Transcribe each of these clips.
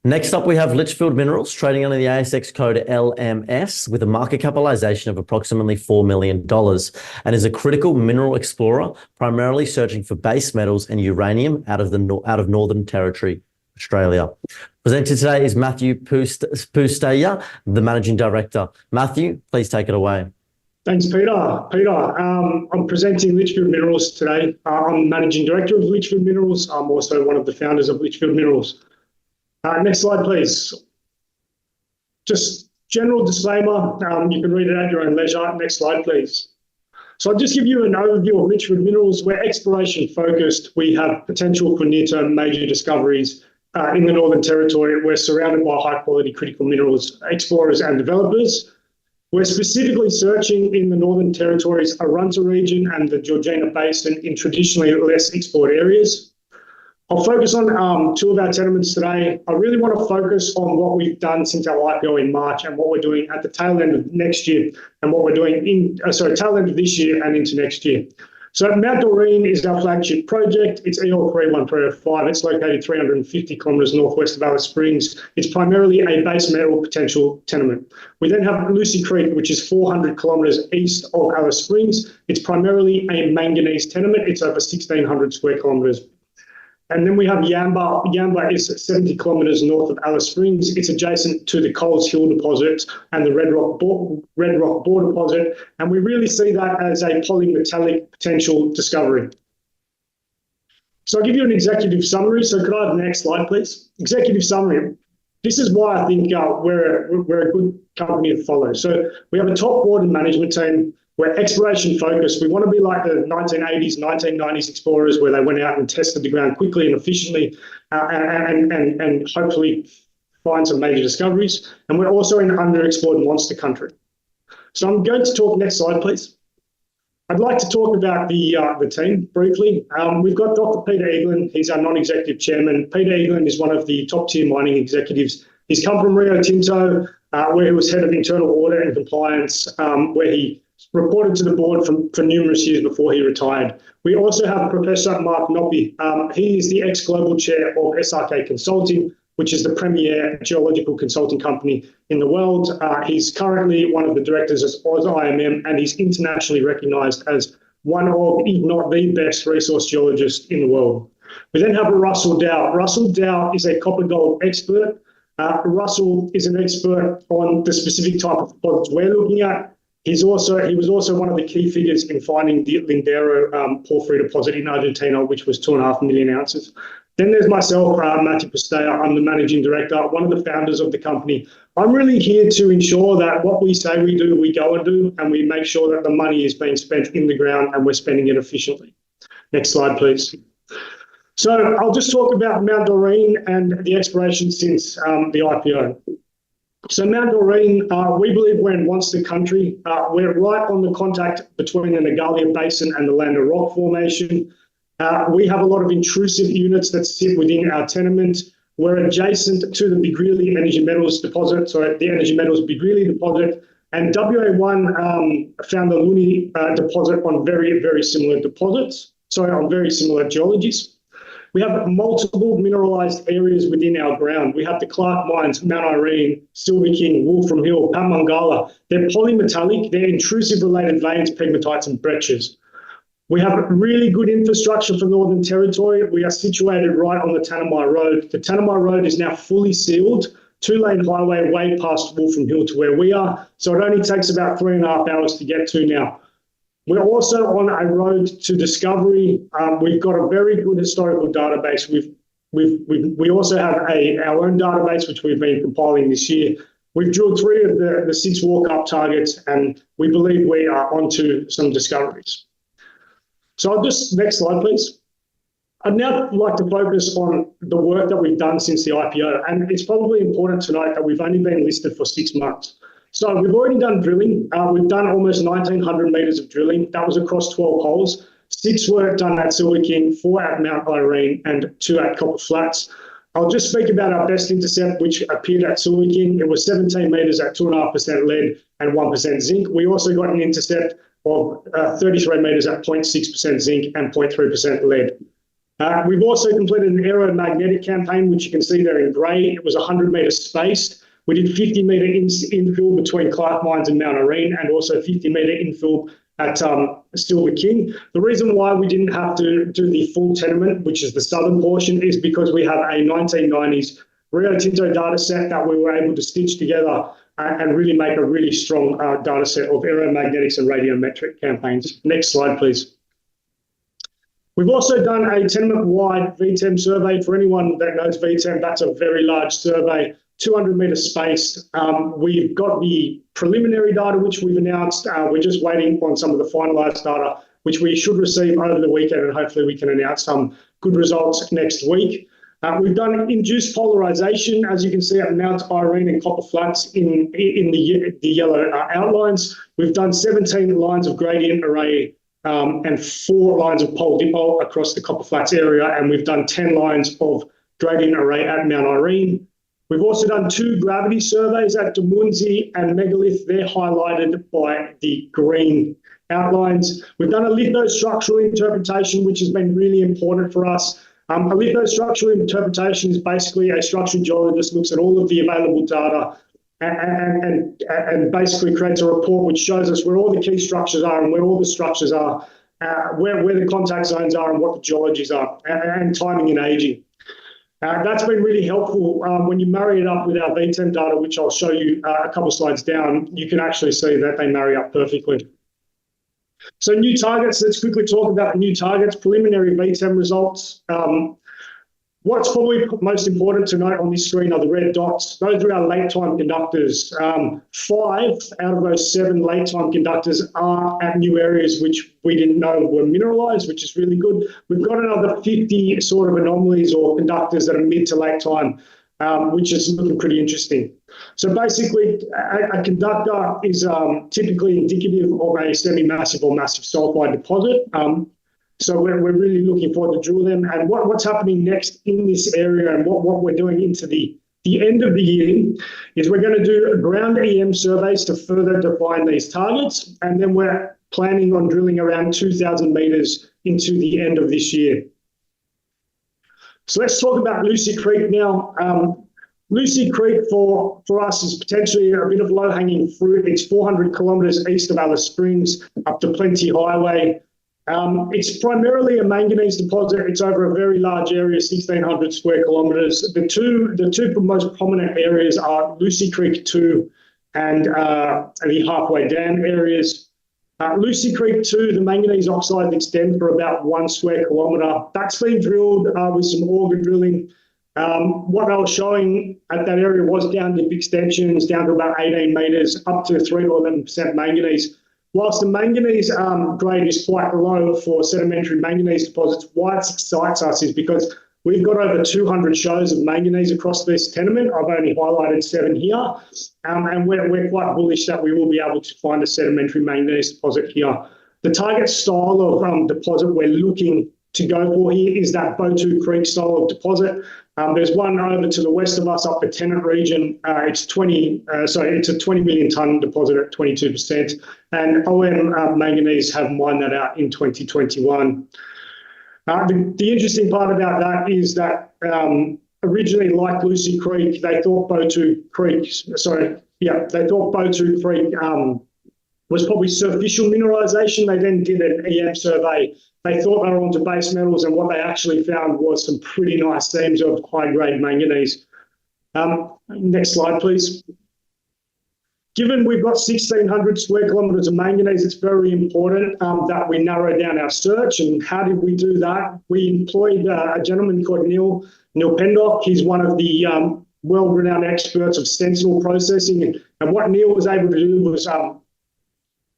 Next up, we have Litchfield Minerals trading under the ASX code LMS with a market capitalization of approximately $4 million and is a critical mineral explorer, primarily searching for base metals and uranium out of Northern Territory, Australia. Presenting today is Matthew Pustahya, the Managing Director. Matthew, please take it away. Thanks, Peter. I'm presenting Litchfield Minerals today. I'm Managing Director of Litchfield Minerals. I'm also one of the founders of Litchfield Minerals. Next slide, please. Just general disclaimer, you can read it at your own leisure. Next slide, please. So I'll just give you an overview of Litchfield Minerals. We're exploration focused. We have potential for near-term major discoveries in the Northern Territory. We're surrounded by high-quality critical minerals explorers and developers. We're specifically searching in the Northern Territory's Arunta region and the Georgina Basin in traditionally less explored areas. I'll focus on two of our tenements today. I really want to focus on what we've done since our IPO in March and what we're doing at the tail end of next year and what we're doing tail end of this year and into next year. So Mount Doreen is our flagship project. It's EL 31305. It's located 350 kilometres northwest of Alice Springs. It's primarily a base metal potential tenement. We then have Lucy Creek, which is 400 kilometres east of Alice Springs. It's primarily a manganese tenement. It's over 1,600 square kilometres. And then we have Yamba. Yamba is 70 kilometres north of Alice Springs. It's adjacent to the Coles Hill deposit and the Red Rock Bore deposit. And we really see that as a polymetallic potential discovery. So I'll give you an executive summary. So could I have the next slide, please? Executive summary. This is why I think we're a good company to follow. So we have a top board and management team. We're exploration focused. We want to be like the 1980s, 1990s explorers where they went out and tested the ground quickly and efficiently and hopefully find some major discoveries. And we're also in underexplored monster country. So I'm going to talk, next slide, please. I'd like to talk about the team briefly. We've got Dr. Peter Eaglin. He's our non-executive chairman. Peter Eaglin is one of the top tier mining executives. He's come from Rio Tinto, where he was head of internal audit and compliance, where he reported to the board for numerous years before he retired. We also have Professor Mark Noppi. He is the ex-global chair of SRK Consulting, which is the premier geological consulting company in the world. He's currently one of the directors of IMM, and he's internationally recognised as one of, if not the best resource geologist in the world. We then have Russell Dow. Russell Dow is a copper gold expert. Russell is an expert on the specific type of deposits we're looking at. He was also one of the key figures in finding the Lindero porphyry deposit in Argentina, which was 2.5 million ounces. Then there's myself, Matthew Pustahya. I'm the managing director, one of the founders of the company. I'm really here to ensure that what we say we do, we go and do, and we make sure that the money is being spent in the ground and we're spending it efficiently. Next slide, please. So I'll just talk about Mount Doreen and the exploration since the IPO. So Mount Doreen, we believe we're in monster country. We're right on the contact between the Nagalia Basin and the Lander Rock Formation. We have a lot of intrusive units that sit within our tenement. We're adjacent to the Big Greely Energy Metals deposit, the Energy Metals Big Greely deposit, and WA1 found the Luni deposit on very, very similar deposits, on very similar geologies. We have multiple mineralised areas within our ground. We have the Clark Mines, Mount Irene, Silver King, Wolfram Hill, Pamangala. They're polymetallic, they're intrusive related veins, pegmatites and breccias. We have really good infrastructure for Northern Territory. We are situated right on the Tanami Road. The Tanami Road is now fully sealed, 2-lane highway way past Wolfram Hill to where we are. So it only takes about 3.5 hours to get to now. We're also on a road to discovery. We've got a very good historical database. We also have our own database, which we've been compiling this year. We've drilled 3 of the 6 walk-up targets, and we believe we are onto some discoveries. So next slide, please. I'd now like to focus on the work that we've done since the IPO, and it's probably important to note that we've only been listed for 6 months. So we've already done drilling. We've done almost 1,900 metres of drilling. That was across 12 holes. 6 were done at Silver King, 4 at Mount Irene, and 2 at Copper Flats. I'll just speak about our best intercept, which appeared at Silver King. It was 17 metres at 2.5% lead and 1% zinc. We also got an intercept of 33 metres at 0.6% zinc and 0.3% lead. We've also completed an aeromagnetic campaign, which you can see there in grey. It was 100 metre spaced. We did 50 metre infill between Clark Mines and Mount Irene, and also 50 metre infill at Silver King. The reason why we didn't have to do the full tenement, which is the southern portion, is because we have a 1990s Rio Tinto data set that we were able to stitch together and really make a really strong data set of aeromagnetics and radiometric campaigns. Next slide, please. We've also done a tenement-wide VTEM survey. For anyone that knows VTEM, that's a very large survey, 200 metre spaced. We've got the preliminary data, which we've announced. We're just waiting on some of the finalised data, which we should receive over the weekend, and hopefully we can announce some good results next week. We've done induced polarisation, as you can see at Mount Irene and Copper Flats in the yellow outlines. We've done 17 lines of gradient array and 4 lines of pole dipole across the Copper Flats area, and we've done 10 lines of gradient array at Mount Irene. We've also done 2 gravity surveys at Damunzi and Megalith. They're highlighted by the green outlines. We've done a lithostructural interpretation, which has been really important for us. A lithostructural interpretation is basically a structural geologist looks at all of the available data and basically creates a report which shows us where all the key structures are and where all the structures are, where the contact zones are and what the geologies are, and timing and aging. That's been really helpful. When you marry it up with our VTEM data, which I'll show you a couple of slides down, you can actually see that they marry up perfectly. So new targets, let's quickly talk about the new targets, preliminary VTEM results. What's probably most important to note on this screen are the red dots. Those are our late time conductors. 5 out of those 7 late time conductors are at new areas which we didn't know were mineralized, which is really good. We've got another 50 sort of anomalies or conductors that are mid to late time, which is looking pretty interesting. So basically, a conductor is typically indicative of a semi-massive or massive sulfide deposit. So we're really looking forward to drill them. And what's happening next in this area and what we're doing into the end of the year is we're going to do ground EM surveys to further define these targets. And then we're planning on drilling around 2,000 metres into the end of this year. So let's talk about Lucy Creek now. Lucy Creek for us is potentially a bit of low-hanging fruit. It's 400 kilometres east of Alice Springs up to Plenty Highway. It's primarily a manganese deposit. It's over a very large area, 1,600 square kilometres. The two most prominent areas are Lucy Creek 2 and the Halfway Dam areas. Lucy Creek 2, the manganese oxide extends for about 1 square kilometre. That's been drilled with some auger drilling. What I was showing at that area was down dip extensions, down to about 18 metres, up to 3 to 11% manganese. Whilst the manganese grade is quite low for sedimentary manganese deposits, why it excites us is because we've got over 200 shows of manganese across this tenement. I've only highlighted 7 here, and we're quite bullish that we will be able to find a sedimentary manganese deposit here. The target style of deposit we're looking to go for here is that Botu Creek style of deposit. There's one over to the west of us up the Tennant region. It's a 20 million tonne deposit at 22%, and OM Manganese have mined that out in 2021. The interesting part about that is that originally, like Lucy Creek, they thought Botu Creek was probably superficial mineralisation. They then did an EM survey. They thought they were onto base metals, and what they actually found was some pretty nice seams of high-grade manganese. Next slide, please. Given we've got 1,600 square kilometres of manganese, it's very important that we narrow down our search. And how did we do that? We employed a gentleman called Neil Pendock. He's one of the well-renowned experts of stencil processing. And what Neil was able to do was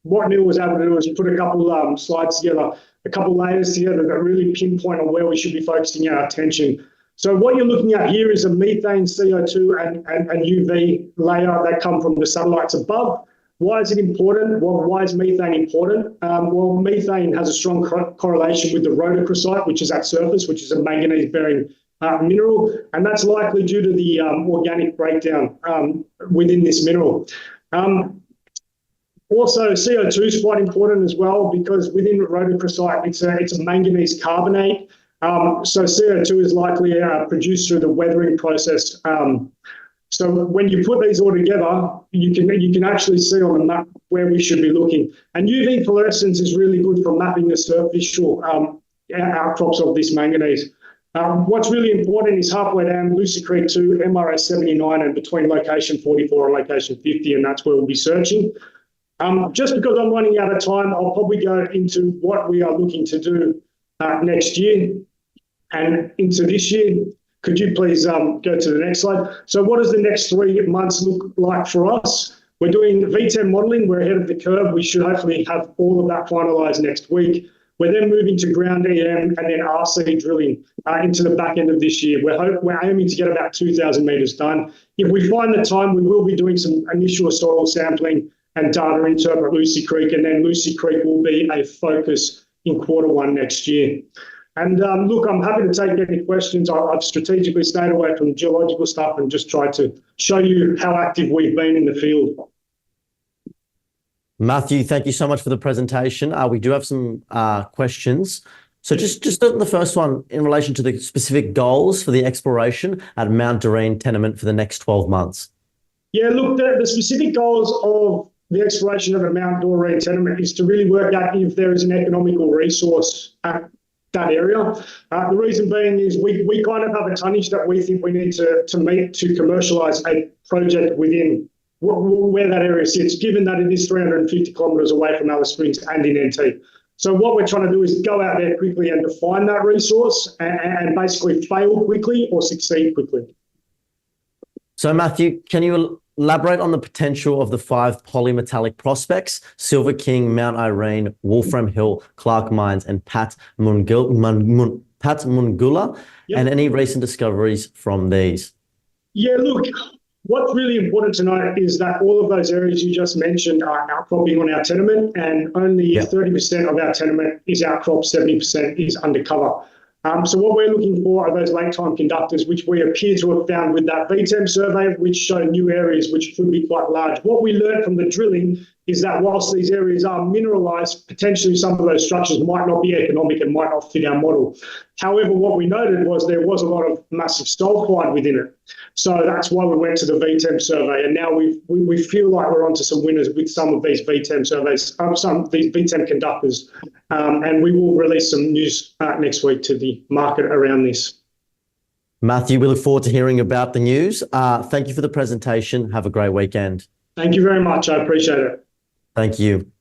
put a couple of slides together, a couple of layers together that really pinpoint on where we should be focusing our attention. So what you're looking at here is a methane, CO2 and UV layer that come from the satellites above. Why is it important? Well, why is methane important? Well, methane has a strong correlation with the rhodochrosite, which is at surface, which is a manganese-bearing mineral, and that's likely due to the organic breakdown within this mineral. Also, CO2 is quite important as well because within rhodochrosite, it's a manganese carbonate. So CO2 is likely produced through the weathering process. So when you put these all together, you can actually see on the map where we should be looking. And UV fluorescence is really good for mapping the superficial outcrops of this manganese. What's really important is halfway down Lucy Creek to MRA 79 and between location 44 and location 50, and that's where we'll be searching. Just because I'm running out of time, I'll probably go into what we are looking to do next year and into this year. Could you please go to the next slide? So what does the next 3 months look like for us? We're doing VTEM modelling. We're ahead of the curve. We should hopefully have all of that finalised next week. We're then moving to ground EM and then RC drilling into the back end of this year. We're aiming to get about 2,000 metres done. If we find the time, we will be doing some initial soil sampling and data interpret at Lucy Creek, and then Lucy Creek will be a focus in Q1 next year. And look, I'm happy to take any questions. I've strategically stayed away from geological stuff and just tried to show you how active we've been in the field. Matthew, thank you so much for the presentation. We do have some questions. So just the first one in relation to the specific goals for the exploration at Mount Doreen tenement for the next 12 months. Yeah, look, the specific goals of the exploration of a Mount Doreen tenement is to really work out if there is an economical resource at that area. The reason being is we kind of have a tonnage that we think we need to meet to commercialise a project within where that area sits, given that it is 350 kilometres away from Alice Springs and in NT. So what we're trying to do is go out there quickly and define that resource and basically fail quickly or succeed quickly. So Matthew, can you elaborate on the potential of the 5 polymetallic prospects, Silver King, Mount Irene, Wolfram Hill, Clark Mines, and Pat Mungula, Yep. and any recent discoveries from these? Yeah, look, what's really important to note is that all of those areas you just mentioned are outcropping on our tenement, and only 30% of our tenement is outcrop, 70% is undercover. So what we're looking for are those late-time conductors, which we appear to have found with that VTEM survey, which show new areas which could be quite large. What we learned from the drilling is that whilst these areas are mineralised, potentially some of those structures might not be economic and might not fit our model. However, what we noted was there was a lot of massive sulphide within it. So that's why we went to the VTEM survey, and now we feel like we're onto some winners with some of these VTEM surveys, some of these VTEM conductors, and we will release some news next week to the market around this. Matthew, we look forward to hearing about the news. Thank you for the presentation. Have a great weekend. Thank you very much. I appreciate it. Thank you.